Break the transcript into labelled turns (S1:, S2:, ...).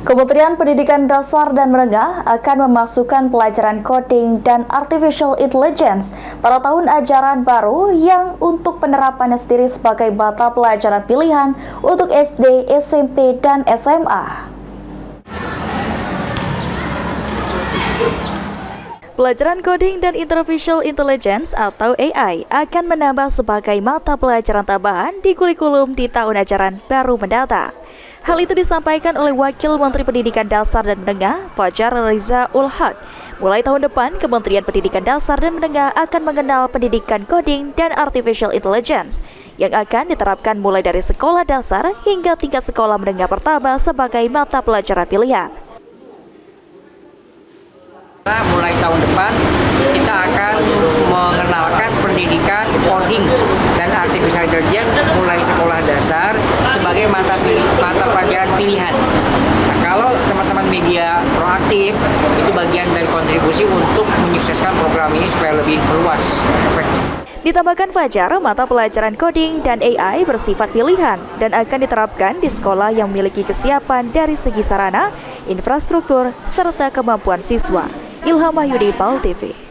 S1: Kementerian Pendidikan Dasar dan Menengah akan memasukkan pelajaran coding dan artificial intelligence pada tahun ajaran baru yang untuk penerapannya sendiri sebagai mata pelajaran pilihan untuk SD, SMP, dan SMA. Pelajaran coding dan artificial intelligence atau AI akan menambah sebagai mata pelajaran tambahan di kurikulum di tahun ajaran baru mendatang. Hal itu disampaikan oleh Wakil Menteri Pendidikan Dasar dan Menengah, Fajar Riza Ul-Haq. Mulai tahun depan, Kementerian Pendidikan Dasar dan Menengah akan mengenal pendidikan coding dan artificial intelligence yang akan diterapkan mulai dari sekolah dasar hingga tingkat sekolah menengah pertama sebagai mata pelajaran pilihan.
S2: Mulai tahun depan kita akan mengenalkan pendidikan coding dan artificial intelligence mulai sekolah dasar sebagai mata pelajaran pilihan. Nah, kalau teman-teman media proaktif, itu bagian dari kontribusi untuk menyukseskan program ini supaya lebih meluas efeknya.
S1: Ditambahkan Fajar, mata pelajaran coding dan AI bersifat pilihan dan akan diterapkan di sekolah yang memiliki kesiapan dari segi sarana, infrastruktur, serta kemampuan siswa. Ilham Mahyudi, PAL TV.